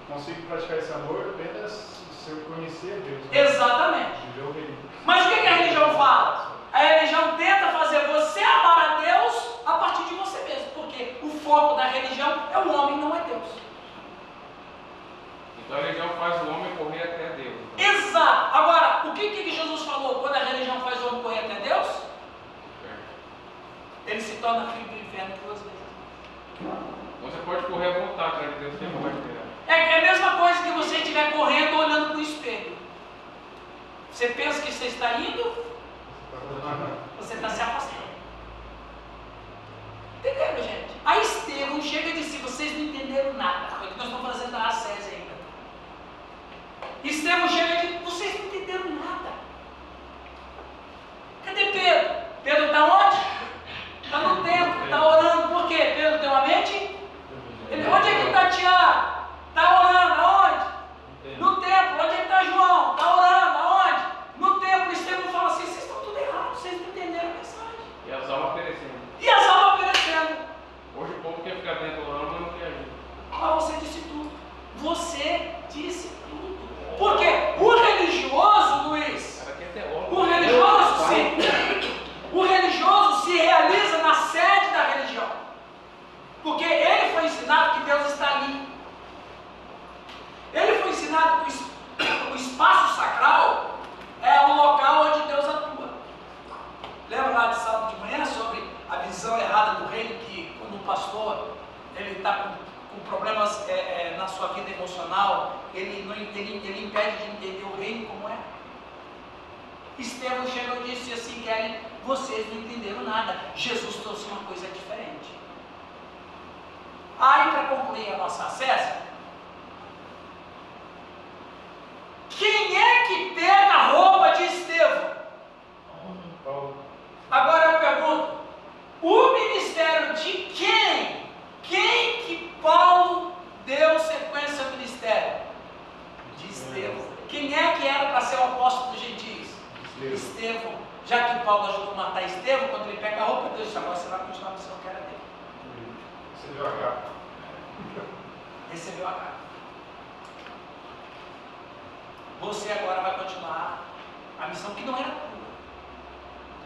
consigo praticar esse amor apenas se eu conhecer Deus. Né? Exatamente. Mas o que a religião fala? A religião tenta fazer você amar a Deus a partir de você mesmo, porque o foco da religião é o homem, não é Deus. Então a religião faz o homem correr até Deus. Então. Exato. Agora, o que Jesus falou quando a religião faz o homem correr até Deus? Ele se torna filho do inferno duas vezes. Você pode correr à vontade, né? Deus sempre vai esperar. É a mesma coisa que você estiver correndo olhando para o espelho. Você pensa que você está indo, você está se afastando. Entenderam, gente? Aí Estevão chega e diz: vocês não entenderam nada. É o que nós estamos fazendo na Acese ainda. Estevão chega e diz: vocês não entenderam nada. Cadê Pedro? Pedro está onde? Está no templo, está orando. Por quê? Pedro tem uma mente? Onde é que está Tiago? Está orando. Aonde? No templo. Onde é que está João? Está orando. Aonde? No templo. Estevão fala assim: vocês estão tudo errado, vocês não entenderam a mensagem. E as almas perecendo. E as almas perecendo. Hoje o povo quer ficar dentro orando, mas não quer agir. Mas você disse tudo. Você disse tudo. Porque o religioso, Luiz, o religioso se realiza na sede da religião. Porque ele foi ensinado que Deus está ali. Ele foi ensinado que o espaço sacral é o local onde Deus atua. Lembra lá de sábado de manhã sobre a visão errada do reino, que quando o pastor ele está com problemas na sua vida emocional, ele impede de entender o reino como é. Estevão chegou e disse assim: Kelly, vocês não entenderam nada. Jesus trouxe uma coisa diferente. Aí, para concluir a nossa acessa, quem é que pega a roupa de Estevão? Agora eu pergunto: o ministério de quem? Quem que Paulo deu sequência ao ministério? De Estevão. Quem é que era para ser o apóstolo dos gentios? Estevão. Já que Paulo ajudou a matar Estevão, quando ele pega a roupa, Deus diz: agora você vai continuar a missão que era dele. Recebeu a carta. Recebeu a carta. Você agora vai continuar a missão que não era tua.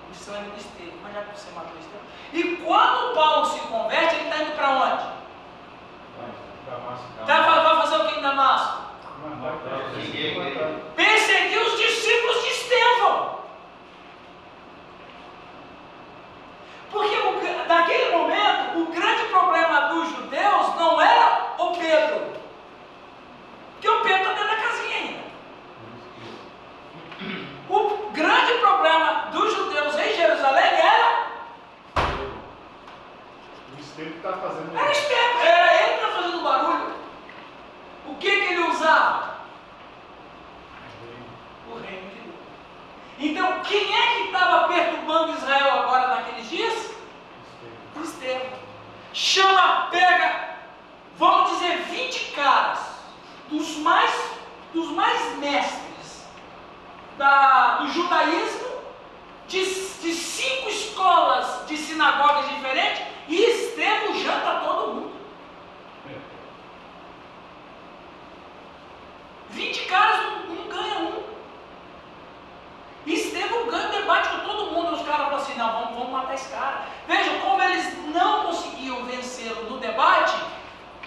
A missão era do Estevão, mas já que você matou Estevão. E quando Paulo se converte, ele está indo para onde? Vai fazer o que em Damasco? Perseguir os discípulos de Estevão. Porque naquele momento, o grande problema dos judeus não era o Pedro. Porque o Pedro está dentro da casinha ainda. O grande problema dos judeus em Jerusalém era o Estevão está fazendo. Era Estevão, era ele que está fazendo barulho. O que ele usava? O reino de Deus. Então, quem é que estava perturbando Israel agora naqueles dias? Estevão. Chama, pega, vamos dizer, 20 caras, dos mais mestres do judaísmo, de 5 escolas de sinagogas diferentes, e Estevão janta todo mundo. 20 caras não ganha um. Estevão ganha o debate com todo mundo. Os caras falam assim: não, vamos matar esse cara. Vejam, como eles não conseguiam vencê-lo no debate,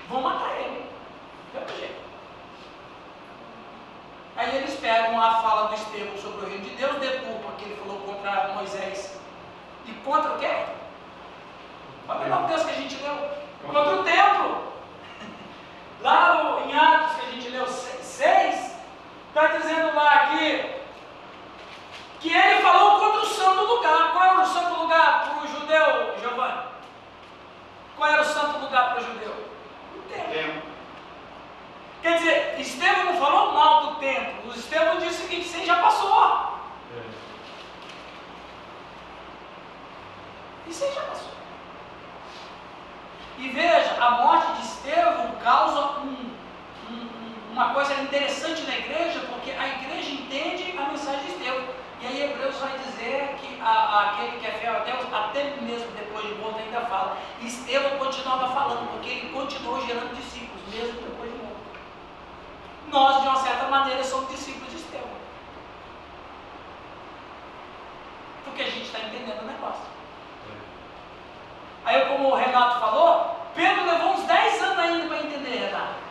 vão matar ele. Pelo jeito. Aí eles pegam a fala do Estevão sobre o reino de Deus, deturpam que ele falou contra Moisés. E contra o quê? Olha lá o texto que a gente leu. Contra o templo. Lá em Atos, que a gente leu 6, está dizendo lá que ele falou contra o santo lugar. Qual era o santo lugar para o judeu, Giovanni? Qual era o santo lugar para o judeu? O templo. Quer dizer, Estevão não falou mal do templo. O Estevão disse o seguinte: você já passou. Isso aí já passou. E veja, a morte de Estevão causa uma coisa interessante na igreja, porque a igreja entende a mensagem de Estevão. E aí Hebreus vai dizer que aquele que é fiel a Deus, até mesmo depois de morto, ainda fala. Estevão continuava falando, porque ele continuou gerando discípulos, mesmo depois de morto. nós, de uma certa maneira, somos discípulos de Estevão. Porque a gente está entendendo o negócio. Aí, como o Renato falou, Pedro levou uns 10 anos ainda para entender, Renato.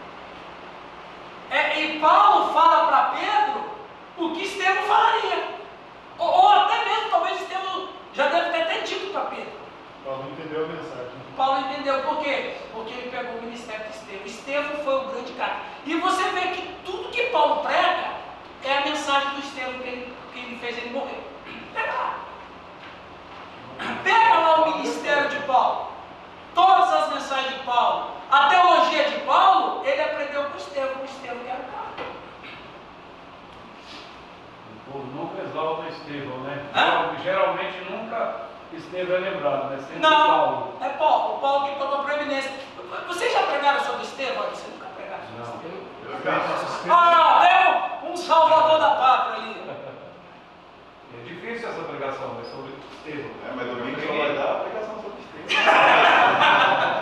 E Paulo fala para Pedro o que Estevão falaria. Ou até mesmo, talvez Estevão já deve ter até dito para Pedro. Paulo entendeu a mensagem. Paulo entendeu por quê? Porque ele pegou o ministério de Estevão. Estevão foi o grande cara. E você vê que tudo que Paulo prega é a mensagem do Estevão que ele fez ele morrer. Pega lá. Pega lá o ministério de Paulo. Todas as mensagens de Paulo. A teologia de Paulo, ele aprendeu com Estevão. O Estevão que era o cara. O povo nunca exalta Estevão, né? Hã? Geralmente nunca Estevão é lembrado, né? Sempre Não, Paulo. é Paulo. O Paulo que tomou proeminência. Vocês já pregaram sobre Estevão? Vocês nunca pregaram sobre Estevão? Ah, deu um salvador da pátria ali. É difícil essa pregação, né? Sobre Estevão. Mas domingo só vai dar a pregação sobre Estevão.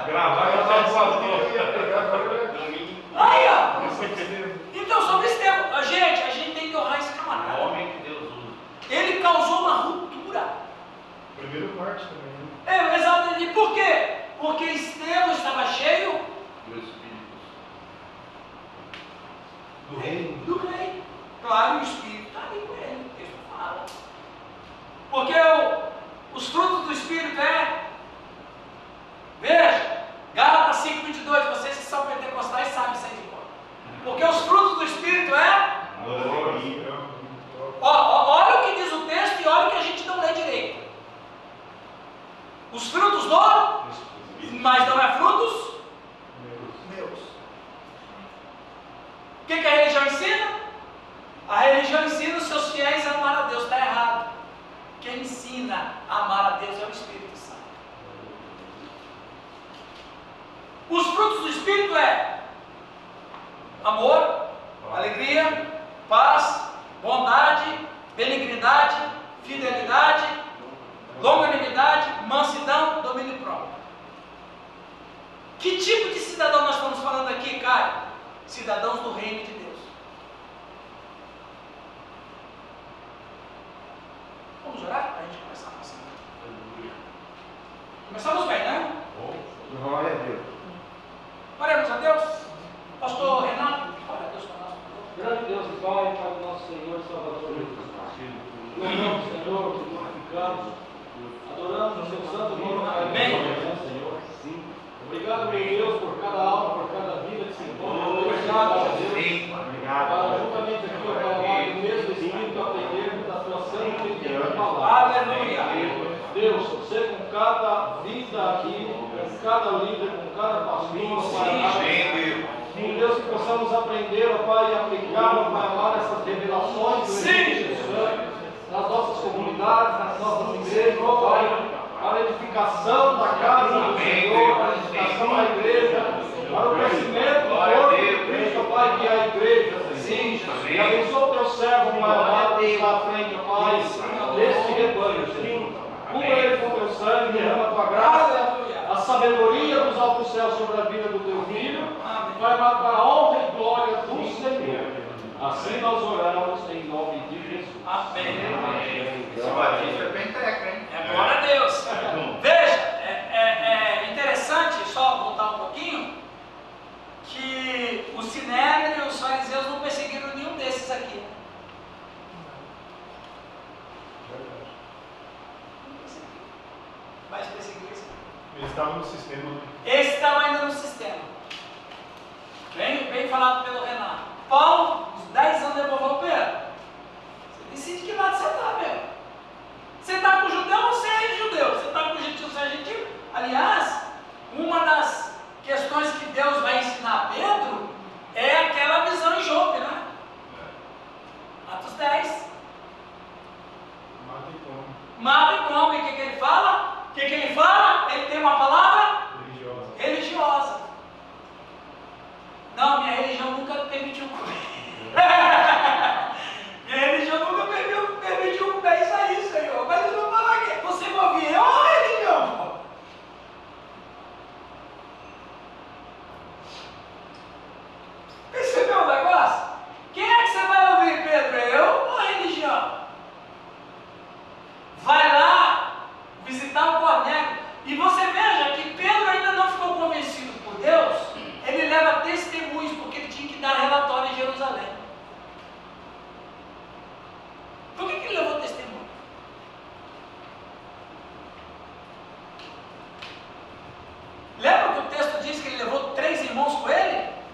Gravar e usar o pastor. Aí, ó. Então, sobre Estevão. A gente tem que honrar esse camarada. Homem que Deus usa. Ele causou uma ruptura. Primeiro parte também, né? Exato. E por quê? Porque Estevão estava cheio Do Espírito. Do reino. do rei. Claro, o Espírito está ali com ele. O texto fala. Porque os frutos do Espírito veja, Gálatas 5:22, vocês que são pentecostais sabem isso aí de cor. Porque os frutos do Espírito olha o que diz o texto e olha o que a gente não lê direito. Os frutos mas não é frutos meus. O que a religião ensina? A religião ensina os seus fiéis a amar a Deus. Está errado. Quem ensina a amar a Deus é o Espírito Santo. Os frutos do Espírito amor, alegria, paz, bondade, benignidade, fidelidade, longanimidade, mansidão, domínio próprio. Que tipo de cidadão nós estamos falando aqui, Caio? Cidadãos do reino de Deus. Vamos orar para a gente começar a passar. Começamos bem, né? Glória a Deus. Oremos a Deus. Pastor Renato, ora a Deus para nós. Grande Deus e Pai, Pai do nosso Senhor e Salvador Jesus Cristo. Louvamos, Senhor, te glorificamos, adoramos o seu santo nome. Amém. Senhor. Sim. Obrigado, meu Deus, por cada alma, por cada vida que se encontra. Obrigado, Deus. Para juntamente aqui, ó Pai amado, no mesmo Espírito, aprendermos da tua santa e bendita palavra. Aleluia. Deus, você com cada vida aqui, com cada líder, com cada pastor, Pai amado. Meu Deus, que possamos aprender, ó Pai, e aplicar, ó Pai amado, essas revelações do Espírito Santo nas nossas comunidades, nas nossas igrejas, ó Pai, para a edificação da casa do Senhor, para a edificação da igreja, para o crescimento do corpo de Cristo, ó Pai, que é a igreja, Senhor. E abençoa o teu servo, Pai amado, que está à frente, ó Pai, deste rebanho, Senhor. Cubra ele com teu sangue, derrama a tua graça, a sabedoria dos altos céus sobre a vida do teu filho, vai para a honra e glória do Senhor. Assim nós oramos em nome de Jesus. Amém. Esse batismo é bem treca, hein? Glória a Deus. Veja, é interessante, só voltar um pouquinho, que o Sinédrio e os fariseus não perseguiram nenhum desses aqui. Mas perseguiram esse aqui. Eles estavam no sistema, né? Esse estava ainda no sistema. Bem falado pelo Renato. Paulo, uns 10 anos depois, falou: Pedro, você decide que lado você está, meu. Você está com o judeu ou você é judeu? Você está com o gentil ou você é gentil? Aliás, uma das questões que Deus vai ensinar a Pedro é aquela visão em Jope, né? Atos 10. Mata e come. Mata e come. O que ele fala? O que ele fala? Ele tem uma palavra Religiosa. religiosa. Não, minha religião nunca permitiu comer. Minha religião nunca permitiu comer isso aí, Senhor. Mas eu vou falar que você vai ouvir, é uma religião, pô. Percebeu o negócio?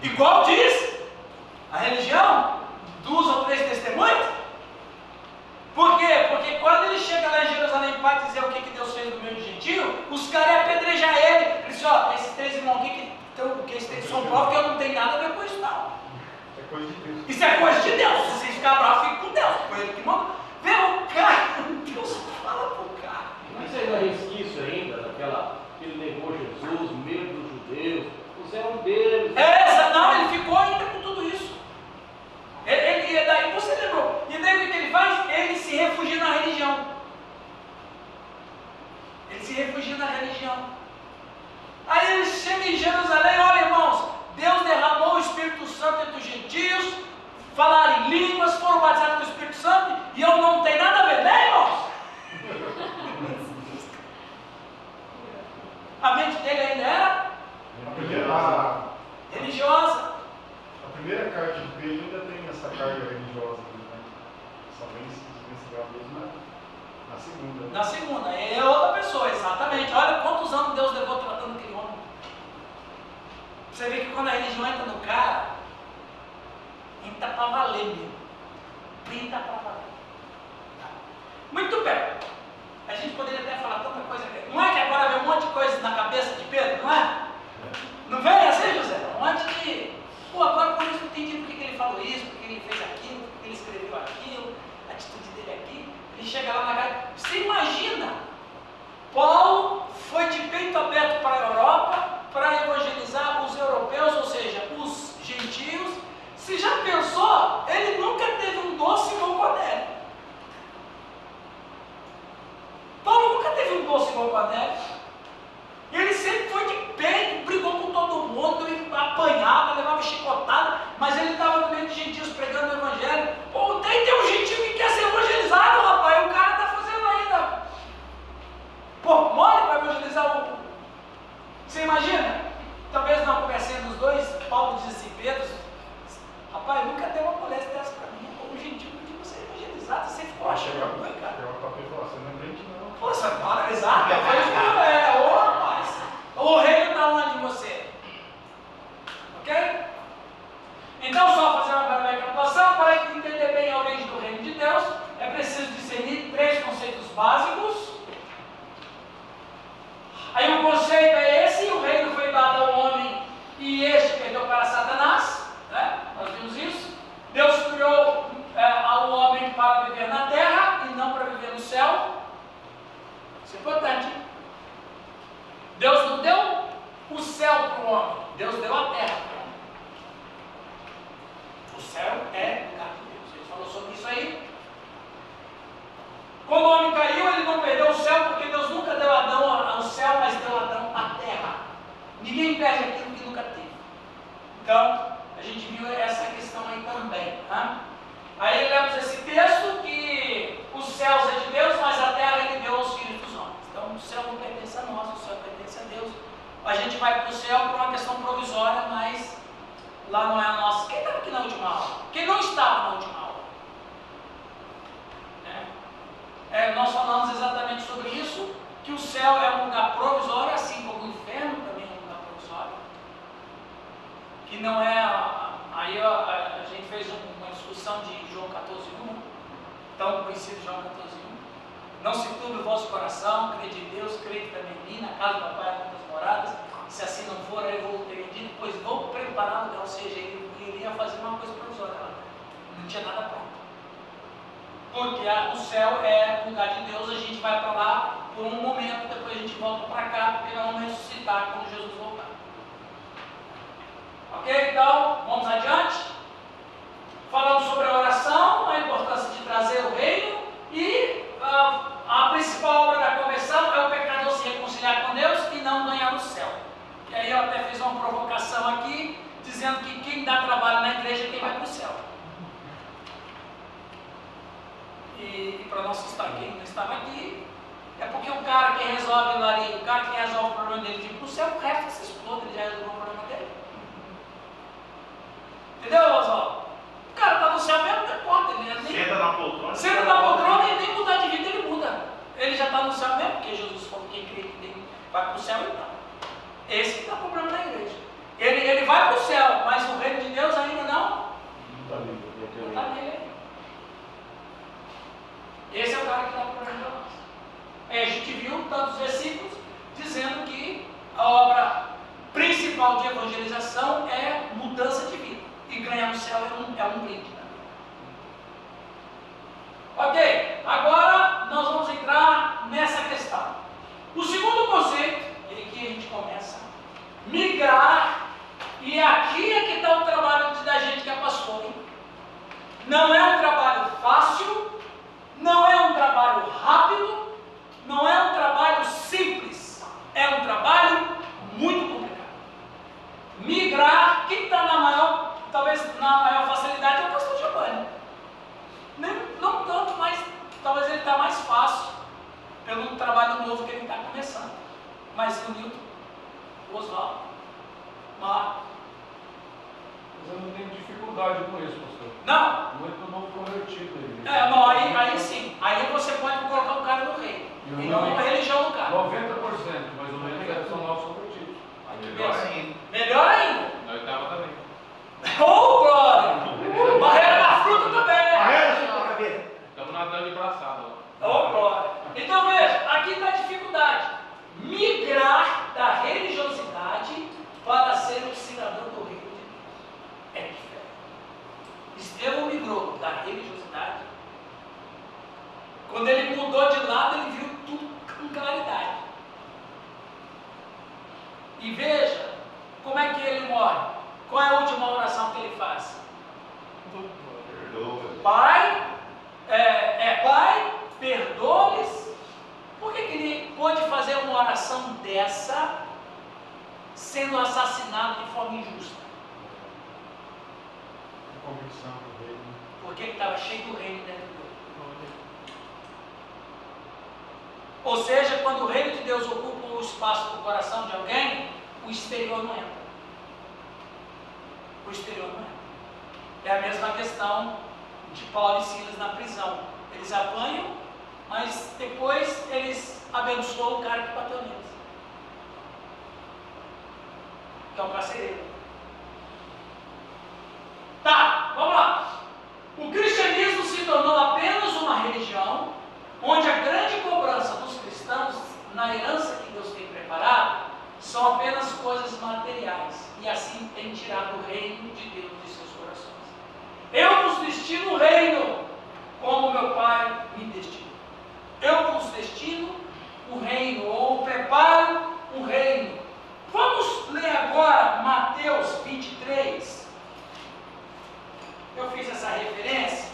Igual diz a religião dos ou três testemunhos. Por quê? Porque quando ele chega lá em Jerusalém para dizer o que Deus fez no meio do gentio, os caras iam apedrejar ele. Ele disse, ó, esses três irmãos aqui que são provas que eu não tenho nada a ver com isso não. É coisa de Deus. Isso é coisa de Deus. Se vocês ficarem bravos, fiquem com Deus. Foi ele que mandou. Vê o cara, Deus fala pro cara. Isso aí não é resquício ainda, que ele negou Jesus, medo dos judeus, você é um deles. Não, ele ficou ainda com tudo isso. E daí você lembrou. E daí o que ele faz? Ele se refugia na religião. Ele se refugia na religião. Aí ele chega em Jerusalém, olha irmãos, Deus derramou o Espírito Santo entre os gentios, falaram em línguas, foram batizados com o Espírito Santo, e eu não tenho nada a ver, né irmãos? A mente dele ainda era religiosa. A primeira carta de Pedro ainda tem essa carga religiosa, né? Só vem se grau mesmo na segunda. Na segunda, é outra pessoa, exatamente. Olha quantos anos Deus levou tratando aquele homem. Você vê que quando a religião entra no cara, entra para valer mesmo. Entra para valer. Muito bem. A gente poderia até falar tanta coisa aqui. Não é que agora vem um monte de coisa na cabeça de Pedro, não é? Não vem assim, José? Um monte de... Pô, agora por isso eu entendi por que ele falou isso, por que ele fez aquilo, por que ele escreveu aquilo, a atitude dele aqui. Ele chega lá na casa. Você imagina? Paulo foi de peito aberto para a Europa para evangelizar os europeus, ou seja, os gentios. Você já pensou? Ele nunca teve um doce igual Cornélio. Paulo nunca teve um doce igual Cornélio. Ele sempre foi de peito, brigou com todo mundo, ele apanhava, levava chicotada, mas ele estava no meio de gentios pregando o evangelho. Pô, tem um gentio que quer ser evangelizado, rapaz, o cara está fazendo ainda. Pô, mole para evangelizar o... Você imagina? Talvez numa conversinha dos dois, Paulo diz assim, Pedro, rapaz, nunca deu uma moléstia dessa para mim, o gentio podia ser evangelizado, você ficou achando, cara. Eu papel e falar, você não é crente não. Poxa, para, exato, rapaz. O reino está onde em você? Ok? Então, só fazer uma breve recapitulação, para entender bem a origem do reino de Deus, é preciso discernir três conceitos básicos. Aí o conceito é esse, o reino foi dado ao homem e este perdeu para Satanás, né? Nós vimos isso. Deus criou ao homem para viver na terra e não para viver no céu. Isso é importante. Deus não deu o céu para o homem, Deus deu a terra para o homem. O céu é lugar de Deus. A gente falou sobre isso aí. Quando o homem caiu, ele não perdeu o céu, porque Deus nunca deu a Adão ao céu, mas deu a Adão à terra. Ninguém perde aquilo que nunca teve. Então, a gente viu essa questão aí também. Tá? Aí lemos esse texto que os céus é de Deus, mas a terra ele deu aos filhos dos homens. Então, o céu não pertence a nós, o céu pertence a Deus. A gente vai para o céu por uma questão provisória, mas lá não é a nossa. Quem estava aqui na última aula? Quem não estava na última aula? Nós falamos exatamente sobre isso, que o céu é um lugar provisório, assim como o inferno também é um lugar provisório. Que não é... Aí a gente fez uma discussão de João 14:1, tão conhecido João 14:1. Não se turbe o vosso coração, crede em Deus, crede também em mim, na casa do papai há muitas moradas. Se assim não for, aí vou ter dito, pois vou preparar lugar, ou seja, ele iria fazer uma coisa provisória lá. Não tinha nada pronto. Porque o céu é o lugar de Deus, a gente vai para lá por um momento, depois a gente volta para cá, porque nós vamos ressuscitar quando Jesus voltar. Ok? Então, vamos adiante. Falamos sobre a oração, a importância de trazer o reino e a principal obra da conversão é o pecador se reconciliar com Deus e não ganhar o céu. E aí eu até fiz uma provocação aqui, dizendo que quem dá trabalho na igreja é quem vai para o céu. E para não assustar quem não estava aqui, é porque o cara que resolve lá ali, o cara que resolve o problema dele de ir para o céu, o resto se explode, ele já resolveu o problema dele. Entendeu, Oswaldo? O cara está no céu mesmo, não importa. Ele nem... Senta na poltrona. Senta na poltrona e nem mudar de vida ele muda. Ele já está no céu mesmo, porque Jesus falou que quem crê que vai para o céu então. Esse que está o problema da igreja. Ele vai para o céu, mas o cara que dá problema para nós. Aí a gente viu tantos versículos dizendo que a obra principal de evangelização é mudança de vida. E ganhar no céu é um brinde. Né? Ok, agora nós vamos entrar nessa questão. O segundo conceito, e aqui a gente começa, migrar, e aqui é que está o trabalho da gente que é pastor. Hein? Não é um trabalho fácil, não é um trabalho rápido, não é um trabalho simples, é um trabalho muito complicado. Migrar, quem está talvez na maior facilidade é o pastor Giovanni. Não tanto, mas talvez ele está mais fácil pelo trabalho novo que ele está começando. Mas o Nilton, o Oswaldo, Marco. Mas eu não tenho dificuldade com isso, pastor. Não? Muito novo convertido aí. Não, aí sim. Aí você pode colocar o cara no reino. E não uma religião no cara. 90% mais ou menos são novos convertidos. Melhor ainda. Melhor ainda. Na oitava também. Oh, glória! Barreira da fruta também. Barreira sobre a cabeça. Estamos nadando de braçada. Oh, glória! Então veja, aqui está a dificuldade. Migrar da religiosidade para ser um cidadão do reino de Deus. É diferente. Estevão migrou da religiosidade. Quando ele mudou de lado, ele viu tudo com claridade. E veja como é que ele morre. Qual é a última oração que ele faz? Perdoa. Pai, Pai, perdoa-lhes. Por que ele pôde fazer uma oração dessa sendo assassinado de forma injusta? Convicção do reino. Porque ele estava cheio do reino dentro dele. Ou seja, quando o reino de Deus ocupa o espaço do coração de alguém, o exterior não entra. O exterior não entra. É a mesma questão de Paulo e Silas na prisão. Eles apanham, mas depois eles abençoam o cara que bateu neles. Que é o carcereiro. Tá, vamos lá. O cristianismo se tornou apenas uma religião onde a grande cobrança dos cristãos na herança que Deus tem preparado são apenas coisas materiais, e assim tem tirado o reino de Deus de seus corações. Eu vos destino o reino, como meu Pai me destinou. Eu vos destino o reino, ou preparo o reino. Vamos ler agora Mateus 23. Eu fiz essa referência.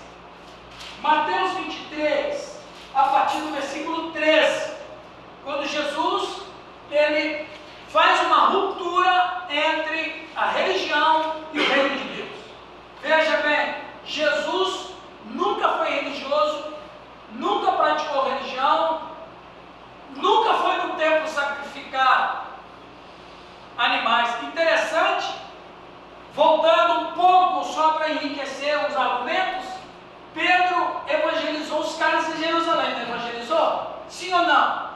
Mateus 23, a partir do versículo 13, quando Jesus ele faz uma ruptura entre a religião e o reino de Deus. Veja bem, Jesus nunca foi religioso, nunca praticou religião, nunca foi no templo sacrificar animais. Interessante, voltando um pouco só para enriquecer os argumentos, Pedro evangelizou os caras em Jerusalém, não evangelizou? Sim ou não?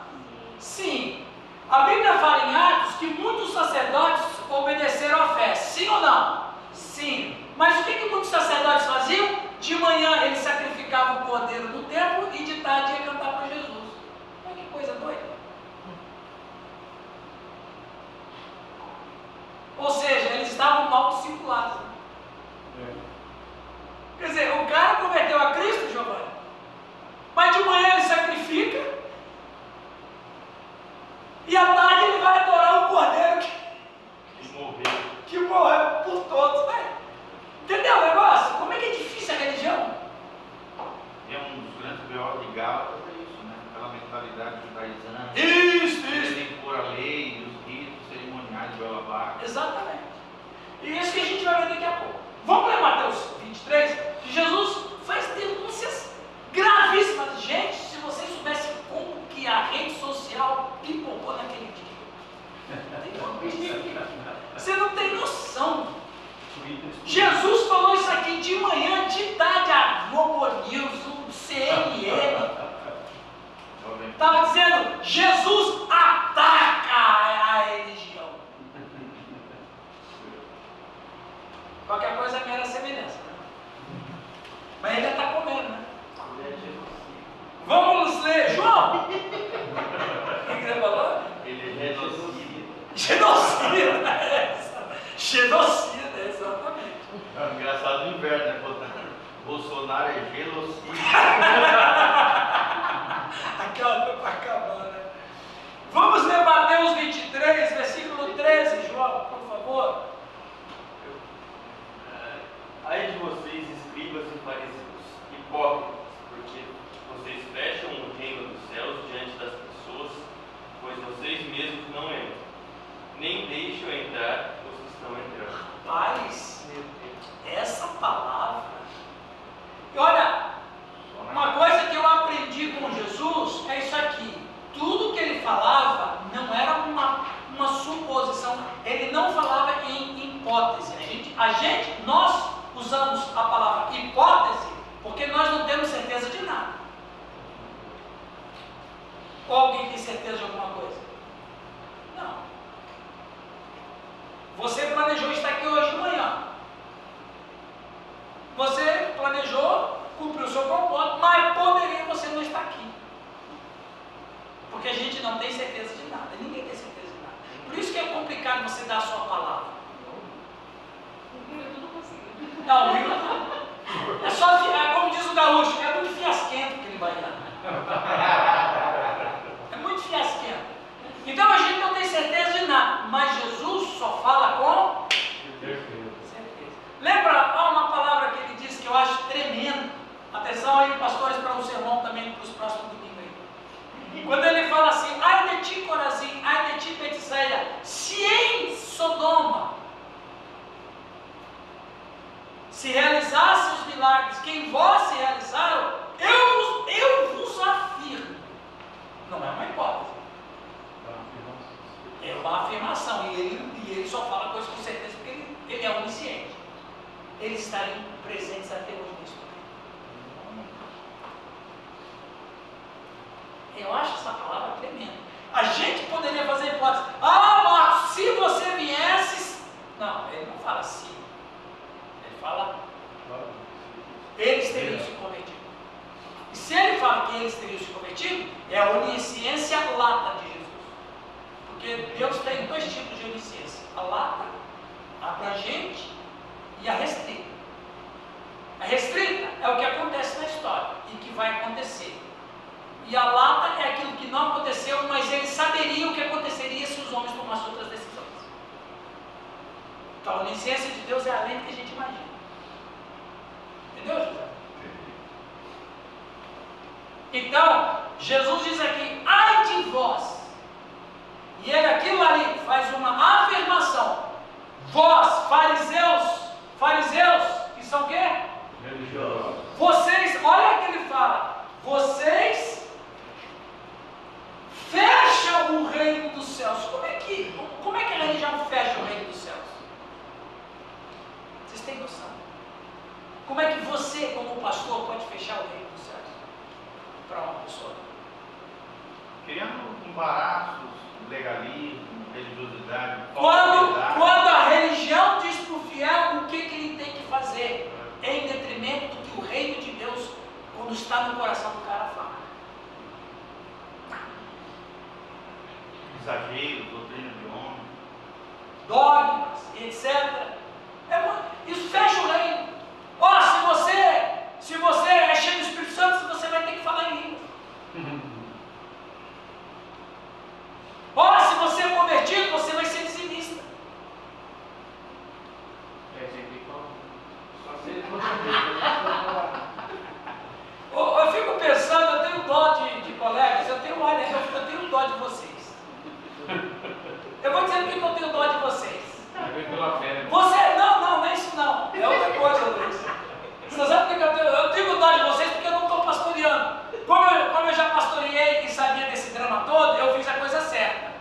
Sim. A Bíblia fala em Atos que muitos sacerdotes obedeceram à fé. Sim ou não? Sim. Mas o que muitos sacerdotes faziam? De manhã eles sacrificavam o cordeiro no templo e de tarde ia cantar para Jesus. Olha que coisa doida. Ou seja, eles estavam mal discipulados. Quer dizer, o cara converteu a Cristo, Giovanni, mas de manhã ele sacrifica e à tarde ele vai adorar o cordeiro que morreu por todos. Entendeu o negócio? Como é que é difícil a religião? É um dos grandes B.O. de Gálatas, é isso, né? Aquela mentalidade judaizante. Isso. Tem que pôr a lei, os ritos cerimoniais, blá blá blá. Exatamente. E isso que a gente vai ver daqui a pouco. Vamos ler Mateus 23, que Jesus faz denúncias gravíssimas. Gente, se vocês soubessem como que a rede social pipocou naquele dia. Você não tem noção. Jesus falou isso aqui de manhã, de tarde, a Globo News, o CNN. Estava dizendo, Jesus ataca a religião. Qualquer coisa é mera semelhança, né? Mas ele já está comendo, né? Vamos Genocida, exatamente. É engraçado no inverno, né? Bolsonaro é genocida. Aquela foi para acabar, né? Vamos ler Mateus 23, versículo 13, João, por favor. Ai de vocês, escribas e fariseus, hipócritas, porque vocês fecham o reino dos céus diante das pessoas, pois vocês mesmos não entram, nem deixam entrar os que estão entrando. Rapaz, essa palavra. E olha, uma coisa que eu aprendi com Jesus é isso aqui. Tudo que ele falava não era uma suposição. Ele não falava em hipótese. Nós usamos a palavra hipótese porque nós não temos certeza de nada. Ou alguém tem certeza de alguma coisa? Não. Você planejou estar aqui hoje de manhã. Você planejou, cumpriu o seu propósito, mas poderia você não estar aqui. Porque a gente não tem certeza de nada. Ninguém tem certeza de nada. Por isso que é complicado você dar a sua palavra. Não, é só, como diz o gaúcho, é muito fiasquento que ele vai dar. É muito fiasquento. Então a gente não tem certeza de nada, mas Jesus só fala com certeza. Lembra uma palavra que ele disse que eu acho tremenda? Atenção aí, pastores, para um sermão também para os próximos domingos aí. Quando ele fala assim, ai de ti, Corazim, ai de ti, Betsaida, se em Sodoma se realizassem os milagres que em vós se realizaram, eu vos afirmo. Não é uma hipótese. É uma afirmação. E ele só fala coisas com certeza porque ele é onisciente. Eles estariam presentes até hoje nisso. Eu acho essa palavra tremenda. A gente poderia fazer hipótese. Ah, Marcos, se você viesse... Não, ele não fala se. Ele fala... Eles teriam se convertido. E se ele fala que eles teriam se convertido, é a onisciência lata de Jesus. Porque Deus tem dois tipos de onisciência. A lata, a abrangente e a restrita. A restrita é o que acontece na história e que vai acontecer. E a lata é aquilo que não aconteceu, mas ele saberia o que aconteceria se os homens tomassem outras decisões. Então a onisciência de Deus é além do que a gente imagina. Entendeu, José? Então, Jesus diz aqui, ai de vós. E ele aquilo ali faz uma afirmação. Vós, fariseus, que são o quê? Religiosos. Vocês, olha o que ele fala. Vocês fecham o reino dos céus. Como é que a religião fecha o reino dos céus? Vocês têm noção? Como é que você, como pastor, pode fechar o reino dos céus para uma pessoa? Criando embaraços, legalismo, religiosidade, Quando falsidade. a religião diz para o fiel o que ele tem que fazer, em detrimento do que o reino de Deus, quando está no coração do cara, fala. Exagero, doutrina de homem. Dogmas, etc. Isso fecha o reino. Ó, se você é cheio do Espírito Santo, você vai ter que falar em línguas. Ó, se você é convertido, você vai ser dizimista. Eu fico pensando, eu tenho dó de colegas, eu tenho dó de vocês. Eu vou dizer por que eu tenho dó de vocês. Pela fé. Não é isso não. É outra coisa, Luiz. Você sabe por que eu tenho dó de vocês? Porque eu não estou pastoreando. Como eu já pastoreei e sabia desse drama todo, eu fiz a coisa certa.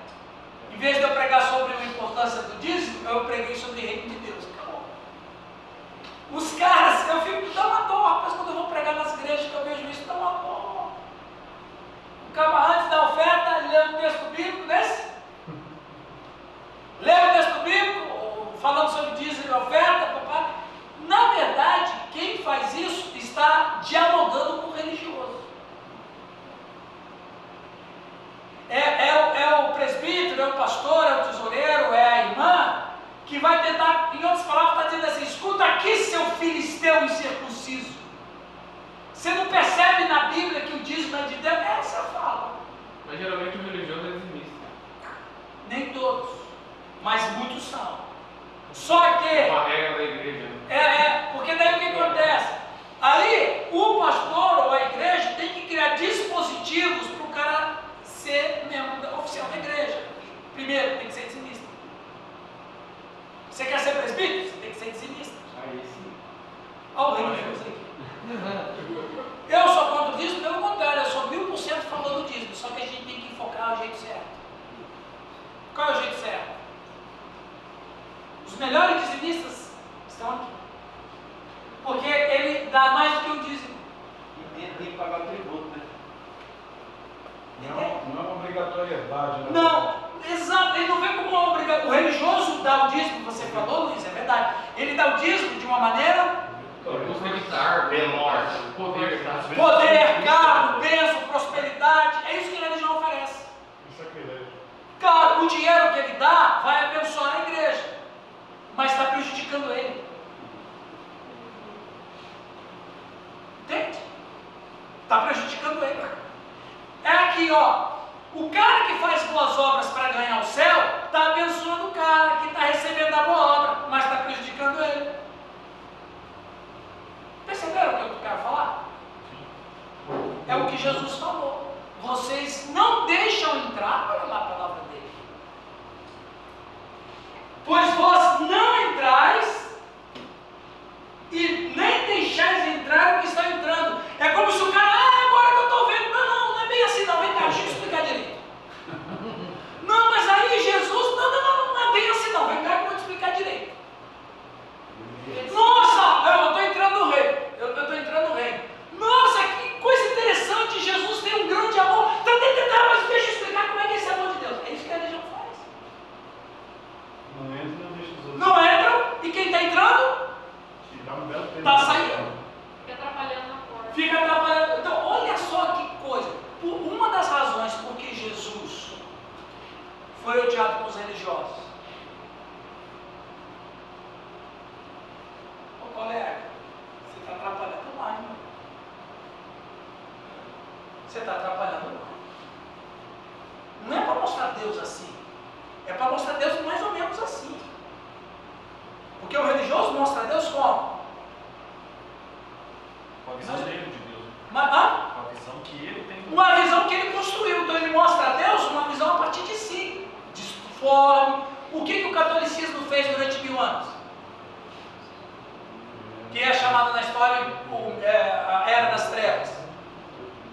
Em vez de eu pregar sobre a importância do dízimo, eu preguei sobre o reino de Deus. Acabou. Os caras, eu fico, dá uma dó, rapaz, quando eu vou pregar nas igrejas que eu vejo isso, dá uma dó. O cara antes da oferta, ele lê um texto bíblico desse. Lê o texto bíblico, falando sobre dízimo e oferta, papai. Na verdade, quem faz isso está dialogando com o religioso. É o presbítero, é o pastor, é o tesoureiro, é a irmã, que vai vai tentar, em outras palavras, está dizendo assim: escuta aqui, seu filisteu incircunciso. Você não percebe na Bíblia que o dízimo é de Deus? Essa fala. Mas geralmente o religioso é dizimista. Nem todos, mas muitos são. Só que É uma regra da igreja. porque daí o que acontece? Aí o pastor ou a igreja tem que criar dispositivos para o cara ser membro oficial da igreja. Primeiro, tem que ser dizimista. Você quer ser presbítero? Você tem que ser dizimista. Aí sim. Olha o religioso aqui. Eu sou contra o dízimo, pelo contrário, eu sou 1000% a favor do dízimo, só que a gente tem que enfocar o jeito certo. Qual é o jeito certo? Os melhores dizimistas estão aqui. Porque ele dá mais do que o dízimo. E tem que pagar o tributo, né? Não é uma obrigatoriedade, né? Não, exato, ele não vê como uma obrigação. O religioso dá o dízimo, você falou, Luiz, é verdade. Ele dá o dízimo de uma maneira. Busca de cargo, poder, tá? Poder, cargo, bênção, prosperidade. É isso que a religião oferece. Isso é sacrilégio. Claro, o dinheiro que ele dá vai abençoar a igreja, mas está prejudicando ele. Entende? Está prejudicando ele. É aqui, ó. O cara que faz boas obras para ganhar o céu está abençoando o cara que está recebendo a boa obra, mas está prejudicando ele. Perceberam o que eu quero falar? É o que Jesus falou. Vocês não deixam entrar, olha lá a palavra dele. Pois vós não entrais e nem deixais entrar o que está entrando. É como se o cara, agora que eu estou vendo, não é bem assim não, vem cá, deixa eu explicar direito. Não, mas aí Jesus, não é bem assim não, vem cá que eu vou te explicar direito. Nossa, eu estou entrando no reino, eu estou entrando no reino. Nossa, que coisa interessante, Jesus tem um grande amor. Mas deixa eu explicar como é que é esse amor de Deus. É isso que a religião faz. Não entra e não deixa os outros. Não entra, e quem está entrando, E dá um belo tempo. está saindo. Fica atrapalhando na porta. Fica atrapalhando. Então, olha só que coisa. Uma das razões por que Jesus foi odiado com os religiosos. Ô colega, você está atrapalhando lá, irmão. Você está atrapalhando lá. Não é para mostrar Deus assim. É para mostrar Deus mais ou menos assim. Porque o religioso mostra Deus como? Com a visão dele de Deus. Mas, Com a visão que ele tem. uma visão que ele construiu. Então ele mostra a Deus uma visão a partir de si. Disforme. O que o catolicismo fez durante 1000 anos? Que é chamado na história a Era das Trevas.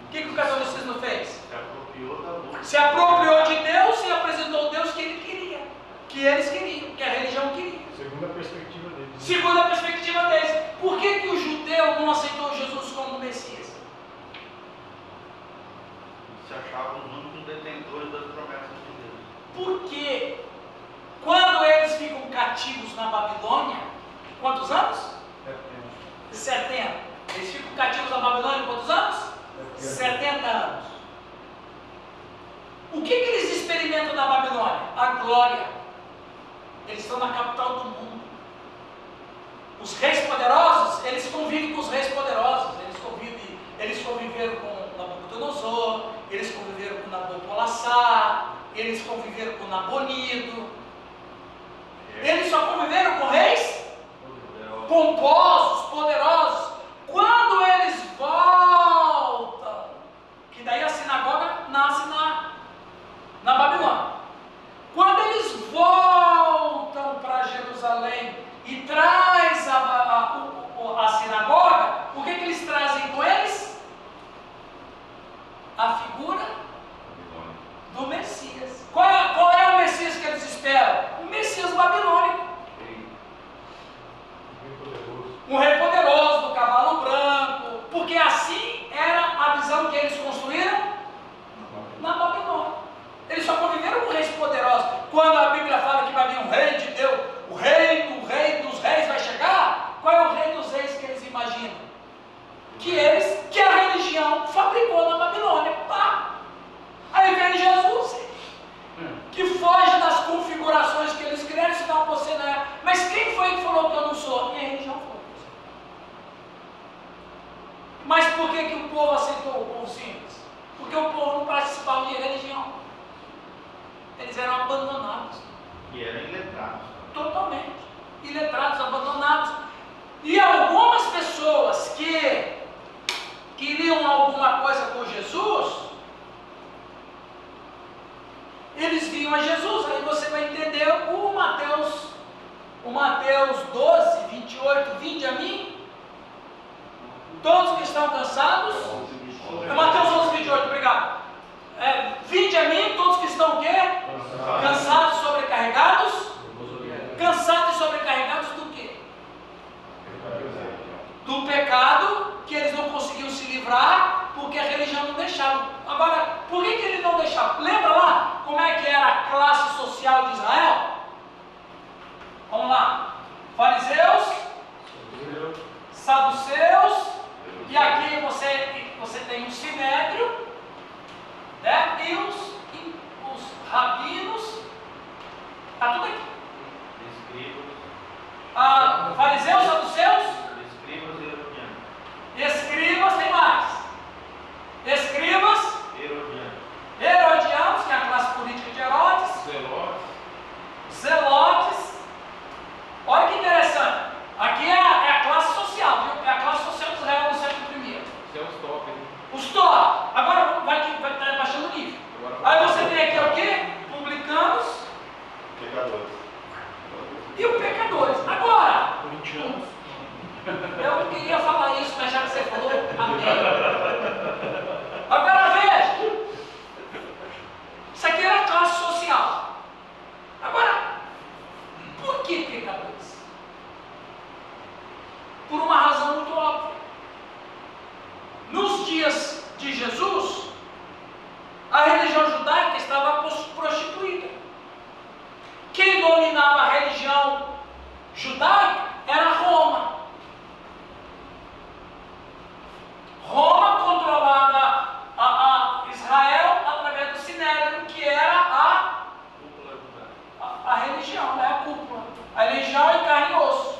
O que o catolicismo fez? Se apropriou da luz. Se apropriou de Deus e apresentou o Deus que ele queria. Que eles queriam, que a religião queria. Segundo a perspectiva dele. Segundo a perspectiva deles. Por que o judeu não aceitou Jesus como Messias? Se achavam os únicos detentores das promessas de Deus. Porque quando eles ficam cativos na Babilônia, quantos anos? 70. Eles ficam cativos na Babilônia quantos anos? 70 anos. O que eles experimentam na Babilônia? A glória. Eles estão na capital do mundo. Os reis poderosos, eles convivem com os reis poderosos. Eles conviveram com Nabucodonosor, eles conviveram com Nabopolassar, eles conviveram com Nabonido. Eles só conviveram com reis pomposos, poderosos. Quando eles voltam, que daí a sinagoga nasce na Babilônia. Quando eles voltam para Jerusalém e traz a sinagoga, o que eles trazem com eles? A figura do Messias. Qual é o Messias que eles esperam? O Messias babilônico. Um rei poderoso, do cavalo branco, porque assim era a visão que eles construíram na Babilônia. Eles só conviveram com reis poderosos. Quando a Bíblia fala que vai vir um rei de Deus, o rei dos reis por que o povo aceitou o povo simples? Porque o povo não participava de religião. Eles eram abandonados. E eram iletrados. Totalmente. Iletrados, abandonados. E algumas pessoas que queriam alguma coisa com Jesus, eles vinham a Jesus. Aí você vai entender o Mateus 12, 28, vinde a mim, todos que estão cansados. Mateus 11, 28, obrigado. Vinde a mim, todos que estão o quê? Cansados e sobrecarregados. Cansados e sobrecarregados do quê? Do pecado, que eles não conseguiam se livrar, porque a religião não deixava. Agora, por que eles não deixavam? Lembra lá como é que era a classe social de Israel? Vamos lá. Fariseus, saduceus, e aqui você tem o sinédrio, né? E os rabinos, está tudo aqui. Fariseus, saduceus, escribas, tem mais. Escribas, herodianos, que é a classe política de Herodes, zelotes. Olha que interessante. Aqui é a classe social, viu? É a classe social de Israel no século I. Os top. Agora vai estar baixando o nível. Aí você tem aqui o quê? Publicanos. E os pecadores. Agora, eu não queria falar isso, mas já que você falou, amém. Agora veja, isso aqui era a classe social. Agora, por que pecadores? Por uma razão muito óbvia. Nos dias de Jesus, a religião judaica estava prostituída. Quem dominava a religião judaica era Roma. Roma controlava a Israel através do Sinédrio, que era a religião, né? A cúpula. A religião é carne e osso.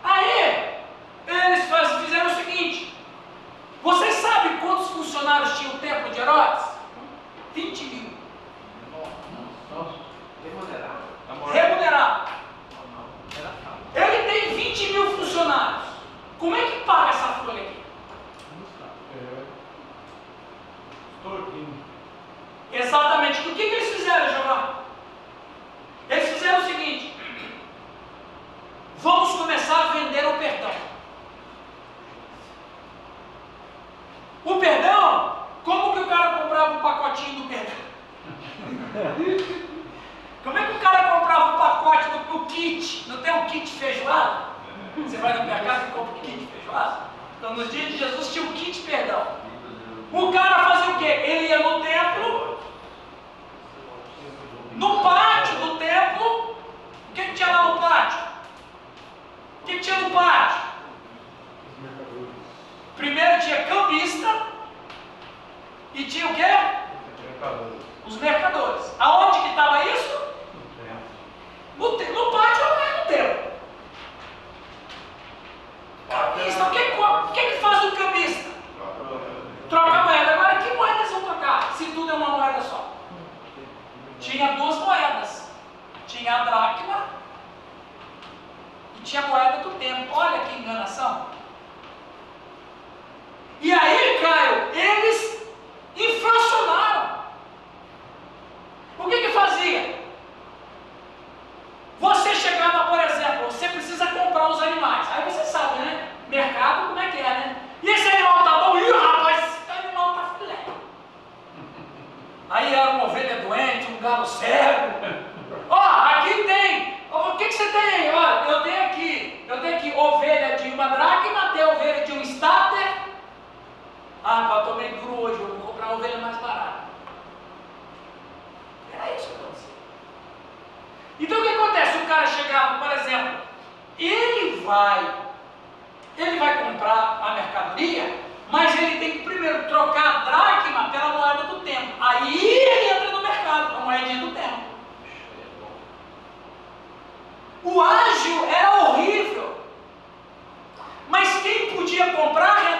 Aí, eles fizeram o seguinte: vocês sabem quantos funcionários tinha o templo de Herodes? 20 mil. Remunerado. Ele tem 20 mil funcionários. Como é que paga essa folha aqui? Exatamente. O que eles fizeram, Giovanni? Eles fizeram o seguinte: vamos começar a vender o perdão. O perdão, como que o cara comprava um pacotinho do perdão? Como é que o cara comprava um pacote do kit? Não tem um kit feijoada? Você vai no mercado e compra um kit feijoada? Então, nos dias de Jesus tinha um kit perdão. O cara fazia o quê? Ele ia no templo, no pátio do templo. O que tinha lá no pátio? O que tinha no pátio? Primeiro tinha cambista e tinha o quê? Os mercadores. Aonde que estava isso? No pátio ou no templo? Cambista. O que faz o cambista? Troca moeda. Agora, que moedas vão trocar? Se tudo é uma moeda só. Tinha duas moedas. Tinha a dracma e tinha a moeda do tempo. Olha que enganação. E aí, Caio, eles inflacionaram. O que fazia? Você chegava, por exemplo, você precisa comprar os animais. Aí você sabe, né? Mercado, como é que é, né? E esse animal tá bom? Ih, rapaz, esse animal tá filé. Aí era uma ovelha doente, um galo cego. Ó, aqui tem. O que você tem? Ó, eu tenho aqui ovelha de uma dracma, tem ovelha de um estáter. Ah, pá, eu tô meio duro hoje, eu vou comprar uma ovelha mais barata. Era isso que acontecia. Então o que acontece? O cara chegava, por exemplo, ele vai comprar a mercadoria, mas ele tem que primeiro trocar a dracma pela moeda do tempo. Aí ele entra no mercado com a moedinha do tempo. O ágio era horrível. Mas quem podia comprar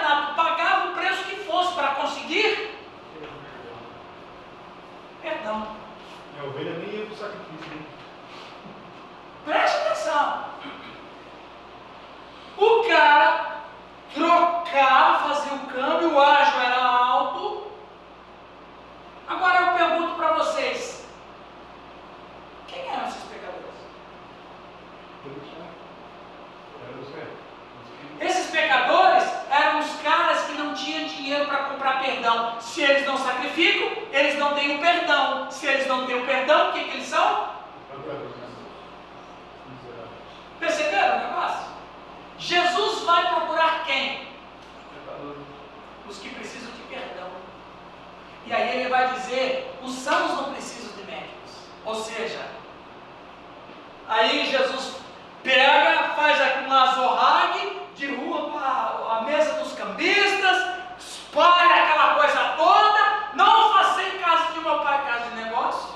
Esses pecadores eram os caras que não tinham dinheiro para comprar perdão. Se eles não sacrificam, eles não têm o perdão. Se eles não têm o perdão, o que eles são? Perceberam o negócio? Jesus vai procurar quem? Os que precisam de perdão. E aí ele vai dizer, os sãos não precisam de médicos. Ou seja, aí Jesus pega, faz um azorrague, derruba a mesa dos cambistas, espalha aquela coisa toda, não faça em casa de meu pai, casa de negócio.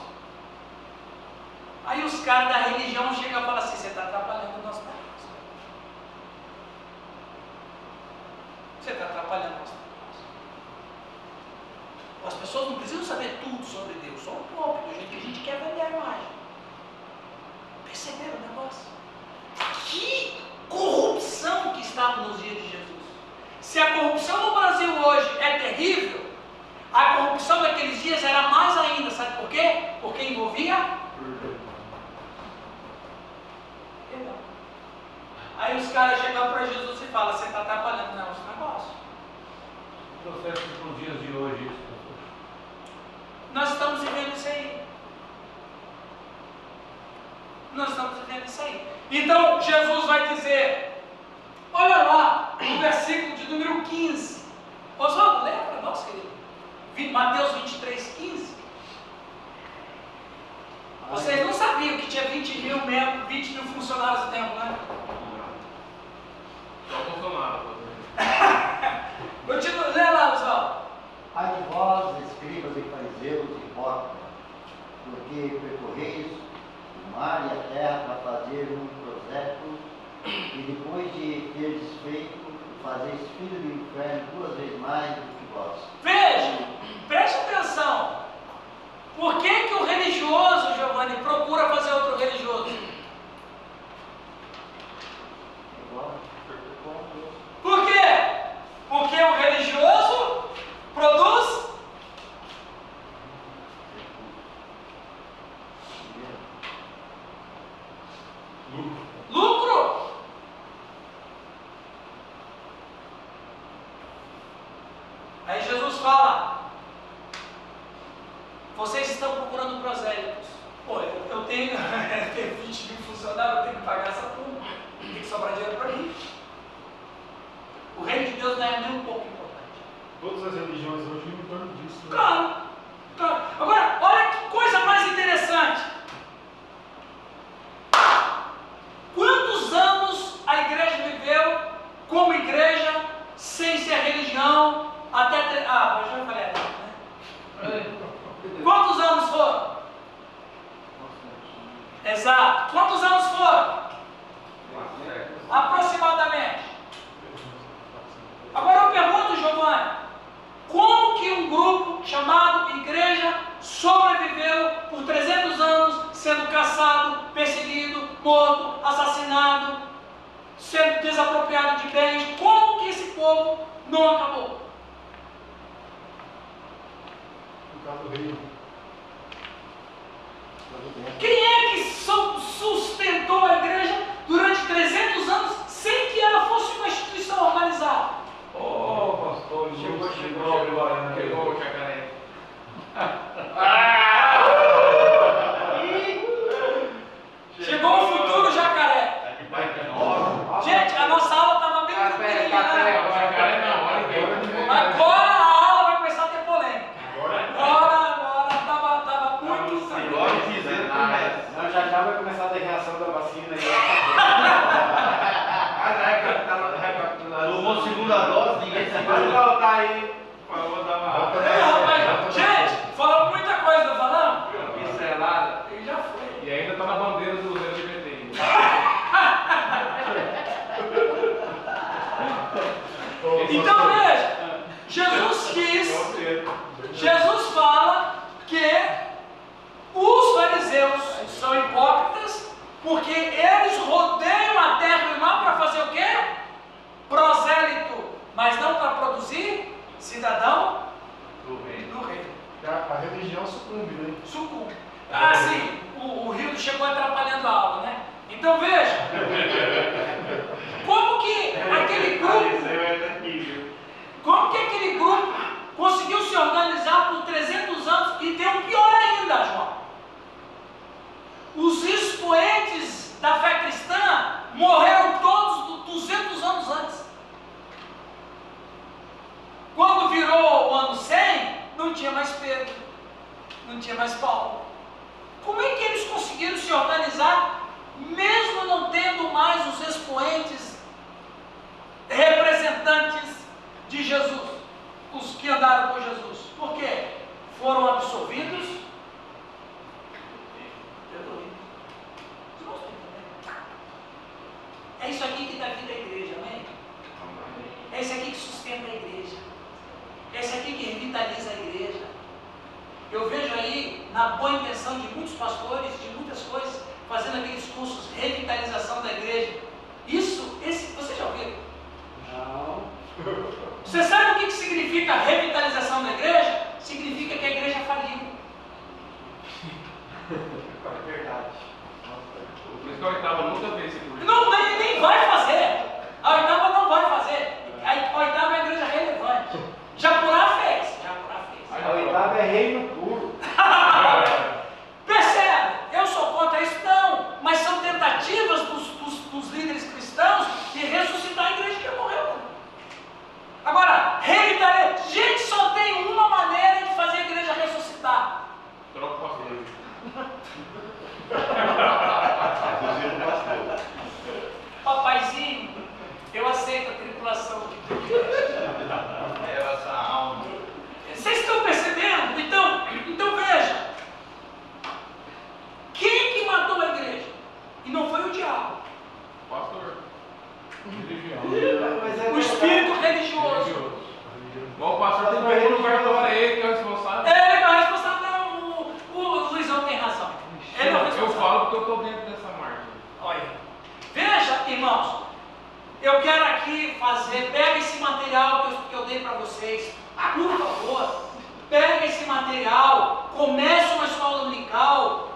Aí os caras da religião chegam e falam assim, você está atrapalhando o nosso negócio. Você está atrapalhando o nosso negócio. As pessoas não precisam saber tudo sobre Deus, só um pouco, do jeito que a gente quer vender a imagem. Perceberam o negócio? Que corrupção que estava nos dias de Jesus. Se a corrupção no Brasil hoje é terrível, a corrupção daqueles dias era mais ainda, sabe por quê? Porque envolvia perdão. Aí os caras chegam para Jesus e falam, você está atrapalhando o nosso negócio. Processo para os dias de hoje, isso. Nós estamos vivendo isso aí. Nós estamos vivendo isso aí. Então Jesus vai dizer, olha lá, no versículo de número 15. Oswaldo, lê para nós, querido. Mateus 23, 15. Vocês não sabiam que tinha 20 mil funcionários no templo, né? Só funcionava. Continua, lê lá, Oswaldo. Ai de vós, escribas e fariseus, hipócritas, porque percorreis o mar e a terra para fazer um projeto, e depois de teres feito, fazeis filho do inferno 2 vezes mais do que vós. Veja, preste atenção. Por que o religioso, Giovanni, procura fazer outro religioso? Por quê? Porque o religioso produz lucro. Aí Jesus fala, vocês estão procurando prosélitos. Pô, eu tenho 20 mil funcionários, eu tenho que pagar essa turma, tem que sobrar dinheiro para mim. O reino de Deus não é nem um pouco importante. Todas as religiões hoje giram em torno disso. Né? Claro, claro. Agora, olha que coisa mais interessante. Quantos anos a igreja viveu como igreja, sem ser religião, até... eu já falei até, né? Quantos anos foram? Exato. Quantos anos foram? Aproximadamente. Agora eu pergunto, Giovanni, como que um grupo chamado igreja sobreviveu por 300 anos sendo caçado, perseguido, morto, assassinado, sendo desapropriado de bens? Como que esse povo não acabou? Por causa do reino. Quem é que sustentou a igreja durante 300 anos sem que ela fosse uma instituição organizada? Pastor, chegou o jacaré. Chegou o futuro jacaré. Gente, a nossa aula estava bem tranquila. Agora a aula vai começar a ter polêmica. Agora estava muito tranquilo. Não, já vai começar a ter reação da vacina Tomou segunda dose, ninguém sabe. Pode voltar aí. Vou dar uma Rapaz, gente, falamos muita coisa, não falamos? Pincelada. Ele já foi. E ainda está na bandeira do LGBT. Então veja, Jesus fala que os fariseus são hipócritas porque eles rodeiam a terra e o mar para fazer o quê? Prosélito, mas não para produzir cidadão do reino. do reino. A religião sucumbe, né? Sucumbe. Ah, sim, o Rio chegou atrapalhando a aula, né? Então veja, isso aqui que dá vida à igreja, amém? É isso aqui que sustenta a igreja. É isso aqui que revitaliza a igreja. Eu vejo aí, na boa intenção de muitos pastores, de muitas coisas, fazendo aqueles cursos de revitalização da igreja. Você já ouviu? Não. Você sabe o que significa revitalização da igreja? Significa que a igreja faliu. É verdade. Por isso que a oitava nunca fez esse curso. Não, nem vai fazer. A oitava não vai fazer. A oitava é a igreja relevante. Japurá fez. A oitava é reino puro. Percebe? Eu sou contra isso? Não. Mas são tentativas dos líderes cristãos de ressuscitar a igreja que morreu. Agora, revitalizar. Gente, só tem uma maneira de fazer a igreja ressuscitar. Troca o pastor. Papaizinho, eu aceito a tripulação de Deus. Leva essa alma. Vocês estão percebendo? Então veja. Quem que matou a igreja? E não foi o diabo. Pastor. Religião. O espírito religioso. Igual o pastor tem que no cartório, é ele que é o responsável. Ele é o responsável. Não, o Luizão tem razão. Ele é o Eu responsável. falo porque eu estou dentro dessa marca. Olha. Veja, irmãos. Eu quero aqui pega esse material que eu dei para vocês. Por favor. Pega esse material. Começa uma escola dominical.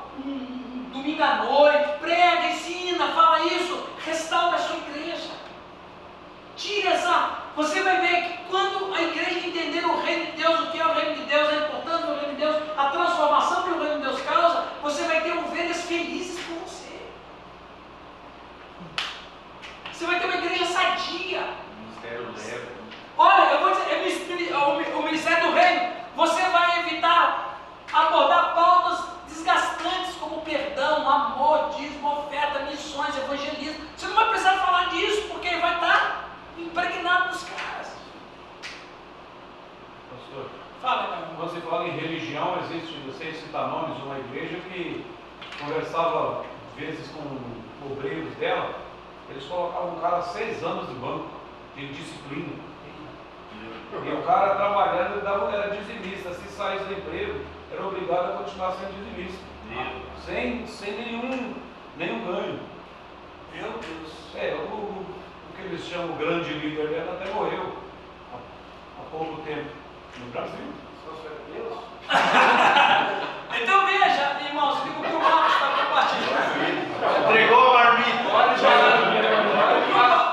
Domingo à noite. Prega, ensina, fala isso. Restaura a sua igreja. Tira essa. Você vai ver que quando a igreja entender o reino de Deus, o que é o reino de Deus, a importância do reino de Deus, a transformação que o reino de Deus causa, você vai ter ovelhas felizes com você. Você vai ter uma igreja sadia. Ministério leve. Olha, eu vou dizer, o ministério do reino, você vai evitar abordar pautas desgastantes como perdão, amor, dízimo, oferta, missões, evangelismo. Você não vai precisar falar disso, porque vai estar impregnado nos caras. Pastor, Fala, meu irmão. quando se fala em religião, existe, sem citar nomes, uma igreja que conversava vezes com obreiros dela, eles colocavam um cara 6 anos de banco, de disciplina. E o cara trabalhando era dizimista. Se saísse do emprego, era obrigado a continuar sendo dizimista. Sem nenhum ganho. Meu Deus. O que eles chamam o grande líder dela até morreu há pouco tempo no Brasil. Então veja, irmãos, o que o Marcos está compartilhando. Entregou a marmita.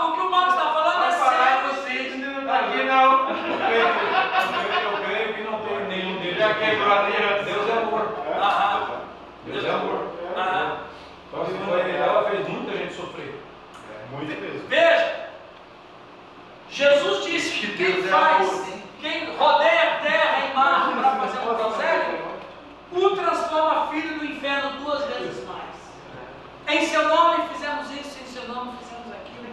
O que o Marcos está falando é sério. Aqui não. Eu creio que não tem nenhum deles. Já quebrou a aliança. Deus é amor. Aham. Deus é amor. Aham. Só que ela fez muita gente sofrer. Muito mesmo. Veja, Jesus disse que quem rodeia a terra e mar para fazer um prosélito, o transforma filho do inferno 2 vezes mais. Em seu nome fizemos isso, em seu nome fizemos aquilo.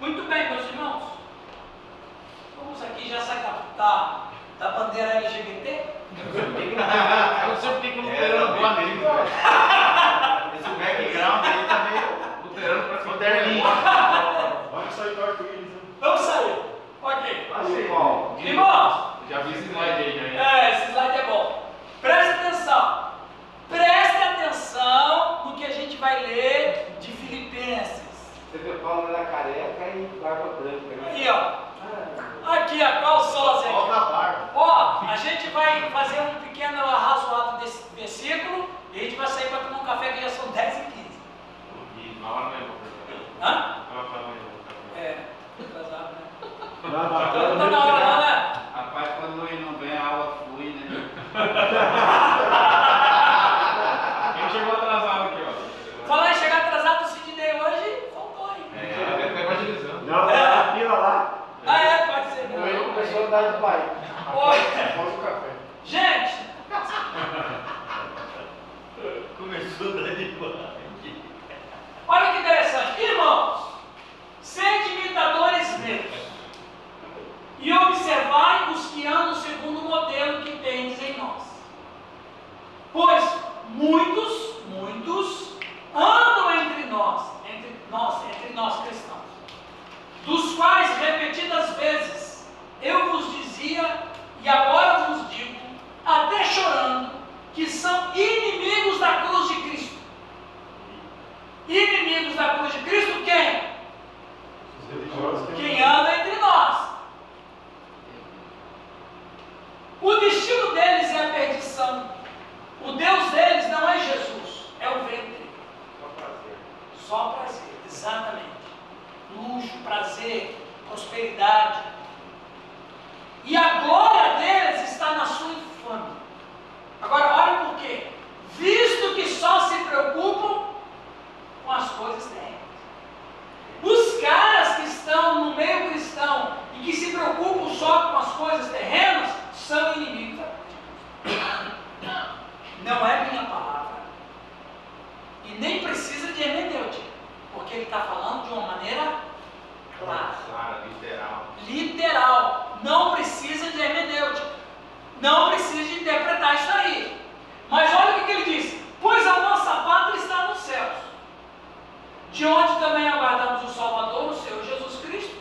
Muito bem, meus irmãos. Vamos aqui já sair da bandeira LGBT. Eu não sei porque que o luterano gosta dele. Esse background aí tá meio Luterano para moderninho. Vamos sair do arco-íris, hein? Vamos sair. Ok. Achei bom. Irmãos, Já vi esse slide aí, né? esse slide é bom. Preste atenção. Preste atenção no que a gente vai ler de Filipenses. Você vê Paulo era careca e barba branca. Né? Aí, ó. Aqui, ó. Qual o sósia aqui? Volta a barba. Ó, a gente vai fazer um pequeno arrazoado desse versículo e a gente vai sair para tomar um café que já são 10h15. E na hora mesmo, professor. Hã? Ela fala mesmo. É, atrasado, né? Não Não tá na hora não, né? Rapaz, quando ele não vem, a aula flui, né? Quem chegou atrasado aqui, ó. Falar em chegar atrasado, o Sidney hoje faltou aí. Deve estar evangelizando. Não, na fila lá. Ah, é? Pode ser. O ele começou a andar de pai. Olha, Faz o café. gente, Começou a dar de boa. inimigos da cruz de Cristo quem? Os religiosos que Quem anda entre nós. O destino deles é a perdição. O Deus deles não é Jesus, é o ventre. Só prazer, exatamente. Luxo, prazer, prosperidade. E a glória deles está na sua infâmia. Agora, olha por quê. Visto que só se preocupam com as coisas terrenas. Os caras que estão no meio cristão e que se preocupam só com as coisas terrenas são inimigos da cruz. Não é minha palavra. E nem precisa de hermenêutica, porque ele está falando de uma maneira clara. Clara, literal. Literal. Não precisa de hermenêutica. Não precisa de interpretar isso aí. Mas olha o que ele diz. Pois a nossa pátria está nos céus, de onde também aguardamos o Salvador, o Senhor Jesus Cristo,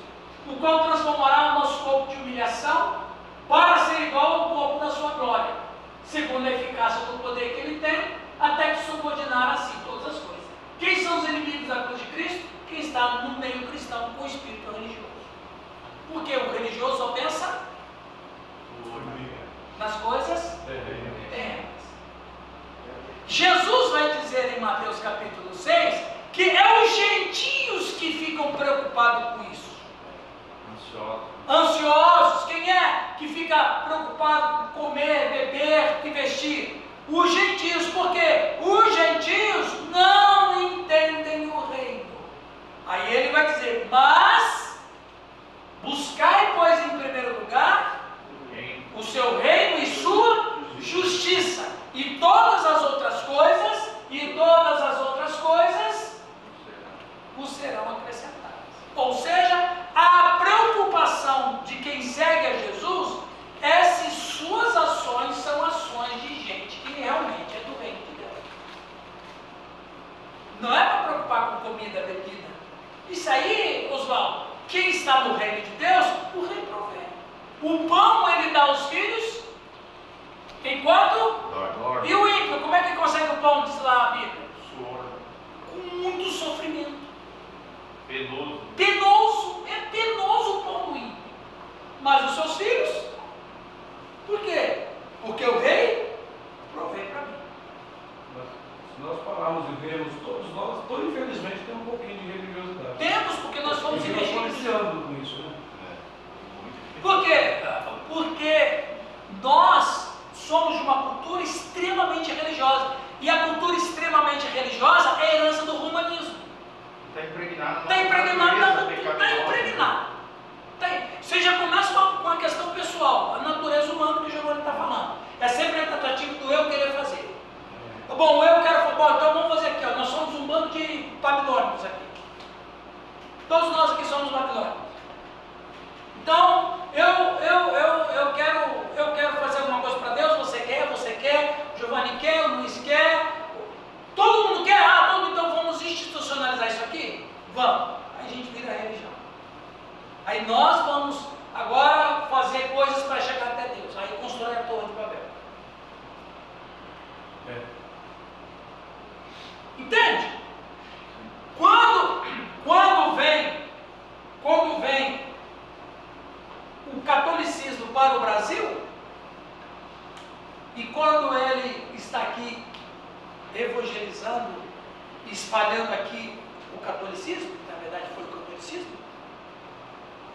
o qual transformará o nosso corpo de humilhação para ser igual ao corpo da sua glória, segundo a eficácia do poder que ele tem, até que subordinar assim todas as coisas. Quem são os inimigos da cruz de Cristo? Quem está no meio cristão com o espírito religioso. Porque o religioso só pensa nas coisas terrenas. Jesus vai dizer em Mateus capítulo 6 que é os gentios que ficam preocupados com isso. Ansiosos. Quem é que fica preocupado com comer, beber e vestir? Os gentios. Por quê? Os gentios não entendem o reino. Aí ele vai dizer, mas buscai, pois, em primeiro lugar o seu reino e sua justiça, e todas as outras coisas vos serão acrescentadas. Ou seja, a preocupação de quem segue a Jesus é se suas ações são ações de gente que realmente é do reino de Deus. Não é para preocupar com comida, bebida. Isso aí, Oswaldo, quem está no reino de Deus, o rei provê. O pão ele dá aos filhos, enquanto... E o ímpio, como é que consegue o pão, diz lá a Bíblia? Suor. Com muito sofrimento. Penoso. Penoso, é penoso o pão do ímpio. Mas os seus filhos, por quê? Porque o rei provê para mim. Se nós pararmos e vermos, todos nós, infelizmente, temos um pouquinho de religiosidade. Temos, porque nós fomos E nós estamos investidos. iniciando com isso, né? Por quê? Porque nós somos de uma cultura extremamente religiosa. E a cultura extremamente religiosa é a herança do romanismo. Está impregnado. Está impregnado na cultura. Está impregnado. Você já começa com a questão pessoal, a natureza humana que o Giovanni está falando. É sempre a tentativa do eu querer fazer. Bom, eu quero, bom, então vamos fazer aqui, ó. Nós somos um bando de babilônicos aqui. Todos nós aqui somos babilônicos. Então, eu quero fazer alguma coisa para Deus, você quer, Giovanni quer, o Luiz quer, todo mundo quer, então vamos institucionalizar isso aqui? Vamos. Aí a gente vira religião. Aí nós vamos agora fazer coisas para chegar até Deus. Aí constrói a Torre de Babel. Entende? Quando vem o catolicismo para o Brasil, e quando ele está aqui evangelizando, espalhando aqui o catolicismo, que na verdade foi o catolicismo,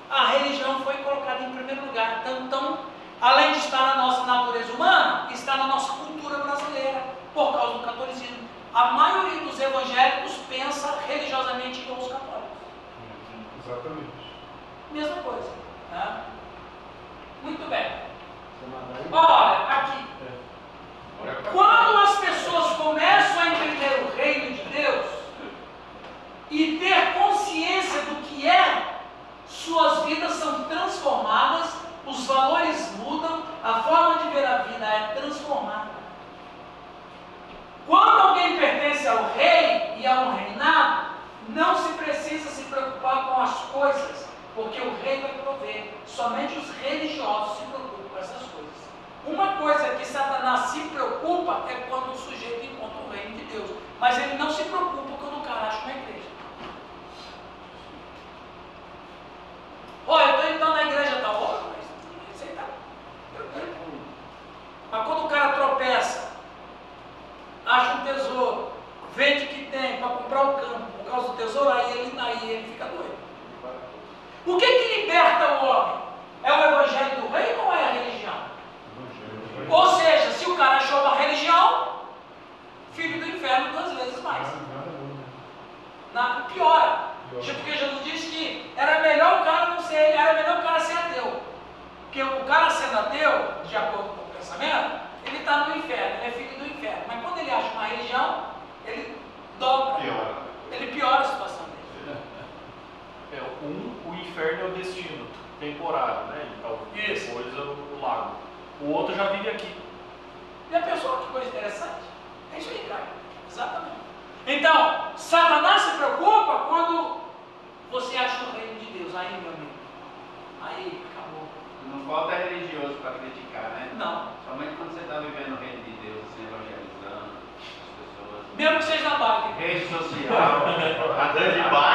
a religião foi colocada em primeiro lugar. Então, além de estar na nossa natureza humana, está na nossa cultura brasileira, por causa do catolicismo. A maioria dos evangélicos pensa religiosamente igual os católicos. Exatamente. Mesma coisa. Né? Muito bem. Olha, aqui. Quando as pessoas começam a entender o reino de Deus e ter consciência do que é, suas vidas são transformadas, os valores mudam, a forma de ver a vida é transformada. Quando alguém pertence ao rei e a um reinado, não se precisa se preocupar com as coisas, porque o rei vai prover. Somente os religiosos se preocupam com essas coisas. Uma coisa que Satanás se preocupa é quando o sujeito encontra o reino de Deus. Mas ele não se preocupa quando o cara acha uma igreja. tesouro, aí ele fica doido. O que liberta o homem? É o evangelho do reino ou é a religião? Ou seja, se o cara achou uma religião, filho do inferno 2 vezes mais. Piora. Porque Jesus disse que era melhor o cara ser ateu. Porque o cara sendo ateu, de acordo com o pensamento, ele está no inferno, ele é filho do inferno. Mas quando ele acha uma religião, ele dobra. Ele piora a situação dele. O inferno é o destino temporário, né? Então, Isso. Depois o lago. O outro já vive aqui. E a pessoa, que coisa interessante. É isso aí, cara. Exatamente. Então, Satanás se preocupa quando você acha o reino de Deus. Aí, meu amigo. Aí, acabou. Não falta religioso para criticar, né? Não. Somente quando você está vivendo o reino de Deus, assim, evangelizando as pessoas. Mesmo que seja na bike. Rede social, andando de bike.